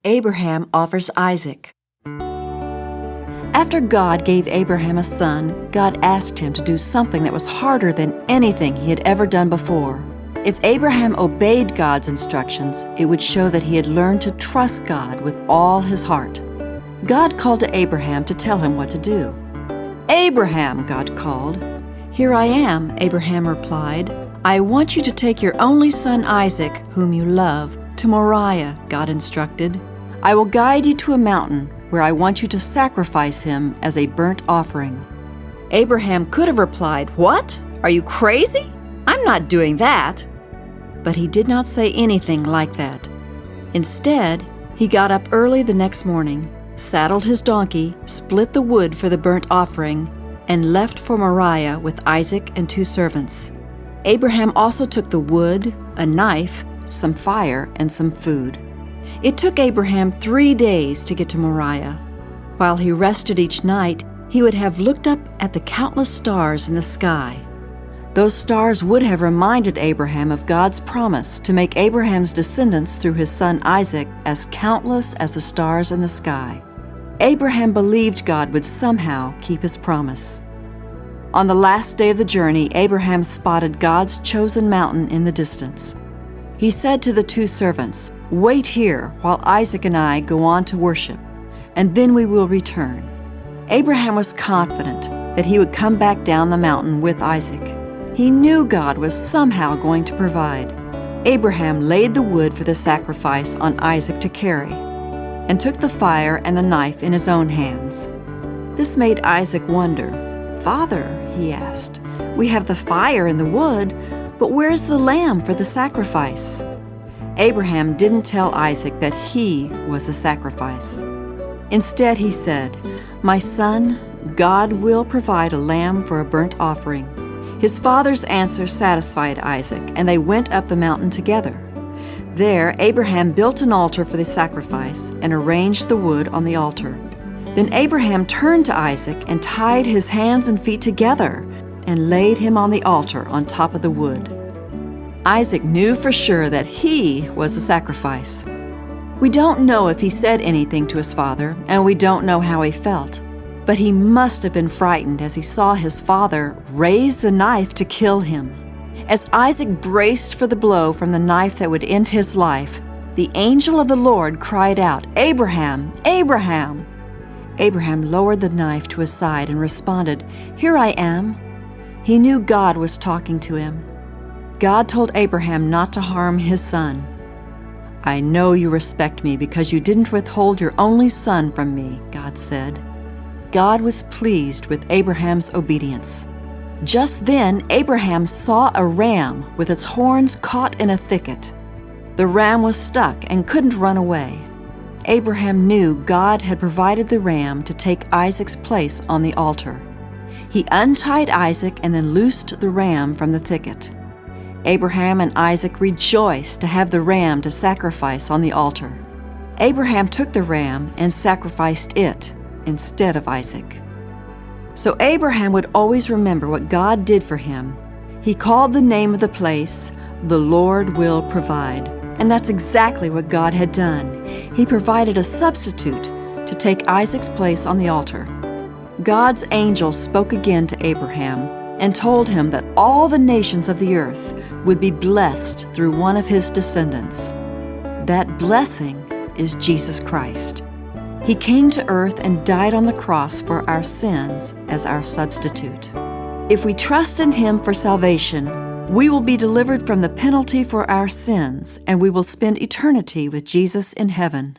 Abraham offers Isaac. After God gave Abraham a son, God asked him to do something that was harder than anything he had ever done before. If Abraham obeyed God's instructions, it would show that he had learned to trust God with all his heart. God called to Abraham to tell him what to do. "Abraham," God called. "Here I am," Abraham replied. "I want you to take your only son Isaac, whom you love, to Moriah," God instructed. "I will guide you to a mountain where I want you to sacrifice him as a burnt offering." Abraham could have replied, "What? Are you crazy? I'm not doing that." But he did not say anything like that. Instead, he got up early the next morning, saddled his donkey, split the wood for the burnt offering, and left for Moriah with Isaac and 2 servants. Abraham also took the wood, a knife, some fire, and some food. It took Abraham 3 days to get to Moriah. While he rested each night, he would have looked up at the countless stars in the sky. Those stars would have reminded Abraham of God's promise to make Abraham's descendants through his son Isaac as countless as the stars in the sky. Abraham believed God would somehow keep his promise. On the last day of the journey, Abraham spotted God's chosen mountain in the distance. He said to the 2 servants, "Wait here while Isaac and I go on to worship, and then we will return." Abraham was confident that he would come back down the mountain with Isaac. He knew God was somehow going to provide. Abraham laid the wood for the sacrifice on Isaac to carry, and took the fire and the knife in his own hands. This made Isaac wonder. "Father," he asked, "we have the fire and the wood, but where's the lamb for the sacrifice?" Abraham didn't tell Isaac that he was the sacrifice. Instead, he said, "My son, God will provide a lamb for a burnt offering." His father's answer satisfied Isaac, and they went up the mountain together. There, Abraham built an altar for the sacrifice and arranged the wood on the altar. Then Abraham turned to Isaac and tied his hands and feet together and laid him on the altar on top of the wood. Isaac knew for sure that he was the sacrifice. We don't know if he said anything to his father, and we don't know how he felt. But he must have been frightened as he saw his father raise the knife to kill him. As Isaac braced for the blow from the knife that would end his life, the angel of the Lord cried out, "Abraham, Abraham!" Abraham lowered the knife to his side and responded, "Here I am." He knew God was talking to him. God told Abraham not to harm his son. "I know you respect me because you didn't withhold your only son from me," God said. God was pleased with Abraham's obedience. Just then, Abraham saw a ram with its horns caught in a thicket. The ram was stuck and couldn't run away. Abraham knew God had provided the ram to take Isaac's place on the altar. He untied Isaac and then loosed the ram from the thicket. Abraham and Isaac rejoiced to have the ram to sacrifice on the altar. Abraham took the ram and sacrificed it instead of Isaac. So Abraham would always remember what God did for him. He called the name of the place, "The Lord Will Provide." And that's exactly what God had done. He provided a substitute to take Isaac's place on the altar. God's angel spoke again to Abraham and told him that all the nations of the earth would be blessed through one of his descendants. That blessing is Jesus Christ. He came to earth and died on the cross for our sins as our substitute. If we trust in Him for salvation, we will be delivered from the penalty for our sins, and we will spend eternity with Jesus in heaven.